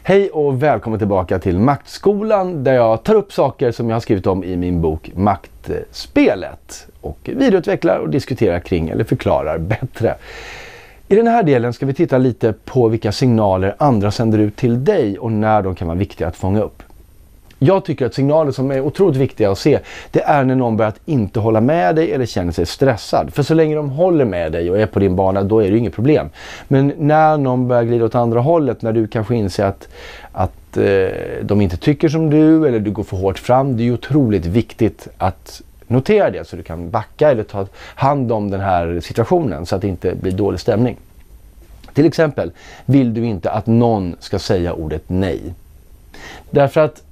Hej och välkommen tillbaka till Maktskolan där jag tar upp saker som jag har skrivit om i min bok Maktspelet och vidareutvecklar och diskuterar kring eller förklarar bättre. I den här delen ska vi titta lite på vilka signaler andra sänder ut till dig och när de kan vara viktiga att fånga upp. Jag tycker att signaler som är otroligt viktiga att se, det är när någon börjar att inte hålla med dig eller känner sig stressad. För så länge de håller med dig och är på din bana, då är det inget problem. Men när någon börjar glida åt andra hållet, när du kanske inser att de inte tycker som du eller du går för hårt fram, det är ju otroligt viktigt att notera det så du kan backa eller ta hand om den här situationen så att det inte blir dålig stämning. Till exempel vill du inte att någon ska säga ordet nej. Därför att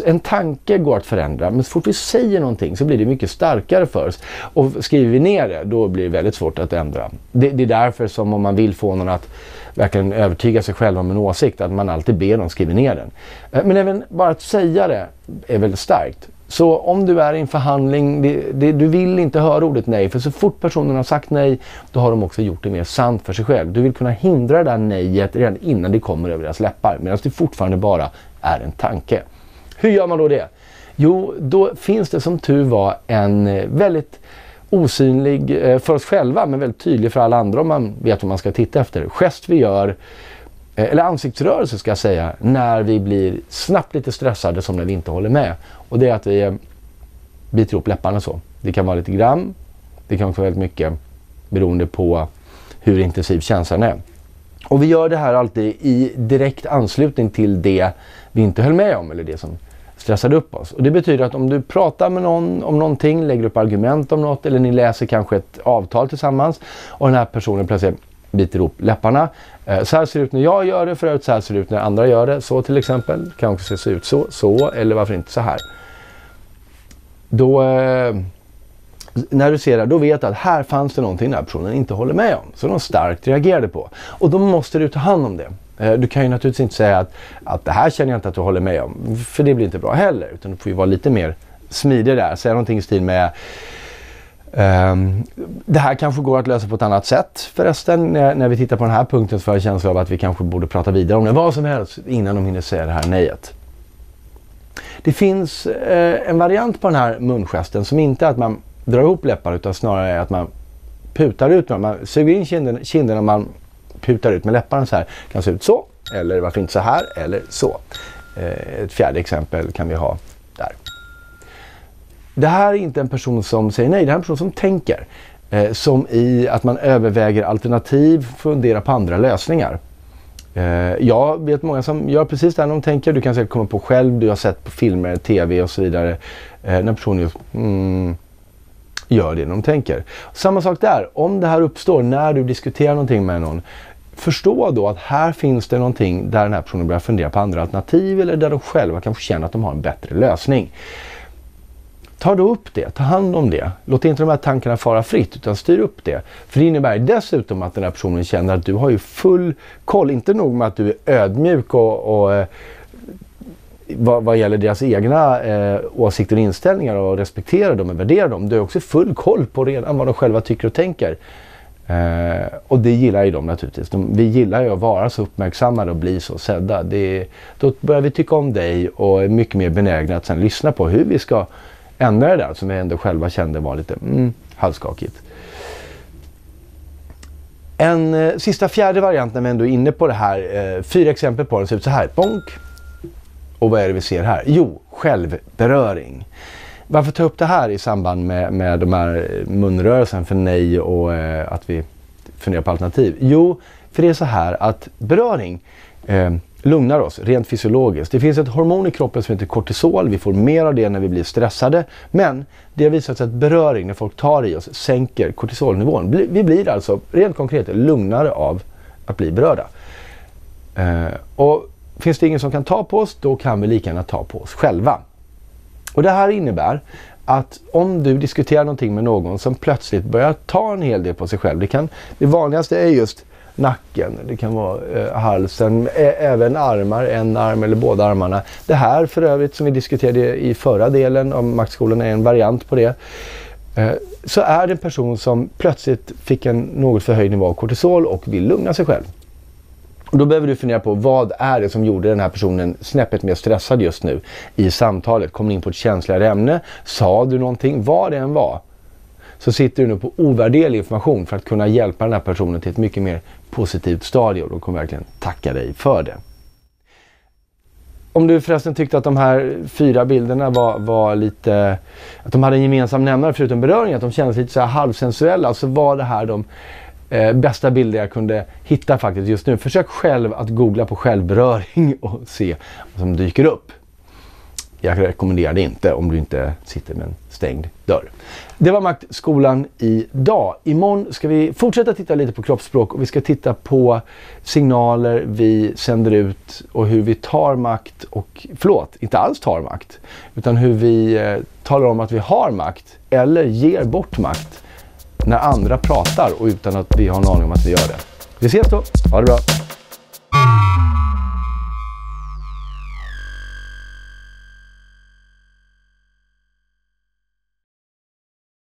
en tanke går att förändra, men så fort vi säger någonting så blir det mycket starkare för oss. Och skriver vi ner det, då blir det väldigt svårt att ändra. Det är därför som om man vill få någon att verkligen övertyga sig själv om en åsikt, att man alltid ber någon skriva ner den. Men även bara att säga det är väldigt starkt. Så om du är i en förhandling, du vill inte höra ordet nej, för så fort personen har sagt nej, då har de också gjort det mer sant för sig själv. Du vill kunna hindra det där nejet redan innan det kommer över deras läppar, medan det fortfarande bara är en tanke. Hur gör man då det? Jo, då finns det som tur var en väldigt osynlig för oss själva, men väldigt tydlig för alla andra om man vet vad man ska titta efter. Gest vi gör, eller ansiktsrörelse ska jag säga, när vi blir snabbt lite stressade som när vi inte håller med. Och det är att vi biter ihop läpparna så. Det kan vara lite grann, det kan också vara väldigt mycket beroende på hur intensiv känslan är. Och vi gör det här alltid i direkt anslutning till det vi inte höll med om eller det som stressade upp oss. Och det betyder att om du pratar med någon om någonting, lägger upp argument om något eller ni läser kanske ett avtal tillsammans och den här personen plötsligt biter ihop läpparna. Så här ser det ut när jag gör det, förut så här ser det ut när andra gör det. Så till exempel, kan också se ut så eller varför inte så här. Då, när du ser det, då vet du att här fanns det någonting den här personen inte håller med om. Så de starkt reagerade på. Och då måste du ta hand om det. Du kan ju naturligtvis inte säga att det här känner jag inte att du håller med om. För det blir inte bra heller. Utan du får ju vara lite mer smidig där. Säga någonting i stil med det här kanske går att lösa på ett annat sätt. Förresten, när vi tittar på den här punkten så får jag känsla av att vi kanske borde prata vidare om det. Vad som helst innan de hinner säga det här nejet. Det finns en variant på den här mungesten som inte är att man drar ihop läppar utan snarare är att man putar ut. Man suger in kinderna och man putar ut med läpparna så här. Kan se ut så, eller varför inte så här, eller så. Ett fjärde exempel kan vi ha där. Det här är inte en person som säger nej, det här är en person som tänker. Som i att man överväger alternativ, funderar på andra lösningar. Jag vet många som gör precis det här när de tänker. Du kan säkert komma på själv, du har sett på filmer, tv och så vidare. När personen just gör det när de tänker. Samma sak där, om det här uppstår när du diskuterar någonting med någon. Förstå då att här finns det någonting där den här personen börjar fundera på andra alternativ eller där de själva kanske känner att de har en bättre lösning. Ta då upp det, ta hand om det. Låt inte de här tankarna fara fritt utan styr upp det. För det innebär dessutom att den här personen känner att du har ju full koll. Inte nog med att du är ödmjuk och vad gäller deras egna åsikter och inställningar och respekterar dem och värderar dem. Du har också full koll på redan vad de själva tycker och tänker. Och det gillar ju de naturligtvis. Vi gillar ju att vara så uppmärksammade och bli så sedda. Då börjar vi tycka om dig och är mycket mer benägna att sen lyssna på hur vi ska ändra det där som vi ändå själva kände var lite halvskakigt. En sista fjärde variant när vi ändå är inne på det här. 4 exempel på den ser ut så här. Bonk. Och vad är det vi ser här? Jo, självberöring. Varför ta upp det här i samband med de här munrörelsen för nej och att vi funderar på alternativ? Jo, för det är så här att beröring lugnar oss rent fysiologiskt. Det finns ett hormon i kroppen som heter kortisol. Vi får mer av det när vi blir stressade. Men det har visat sig att beröring, när folk tar i oss, sänker kortisolnivån. Vi blir alltså rent konkret lugnare av att bli berörda. Och finns det ingen som kan ta på oss, då kan vi lika gärna ta på oss själva. Och det här innebär att om du diskuterar någonting med någon som plötsligt börjar ta en hel del på sig själv. Det vanligaste är just nacken, det kan vara halsen, även armar, en arm eller båda armarna. Det här för övrigt som vi diskuterade i förra delen av Maktskolan är en variant på det. Så är det en person som plötsligt fick en något förhöjd nivå av kortisol och vill lugna sig själv. Och då behöver du fundera på vad är det som gjorde den här personen snäppet mer stressad just nu i samtalet. Kommer in på ett känsligare ämne, sa du någonting, vad det än var. Så sitter du nu på ovärderlig information för att kunna hjälpa den här personen till ett mycket mer positivt stadie, och de kommer verkligen tacka dig för det. Om du förresten tyckte att de här 4 bilderna var lite, att de hade en gemensam nämnare förutom beröring, att de kändes lite så här halvsensuella, så var det här de bästa bilder jag kunde hitta faktiskt just nu. Försök själv att googla på självberöring och se vad som dyker upp. Jag rekommenderar det inte om du inte sitter med en stängd dörr. Det var Maktskolan idag. Imorgon ska vi fortsätta titta lite på kroppsspråk, och vi ska titta på signaler vi sänder ut och hur vi tar makt och, inte alls tar makt, utan hur vi talar om att vi har makt eller ger bort makt när andra pratar och utan att vi har en aning om att vi gör det. Vi ses då. Ha det bra.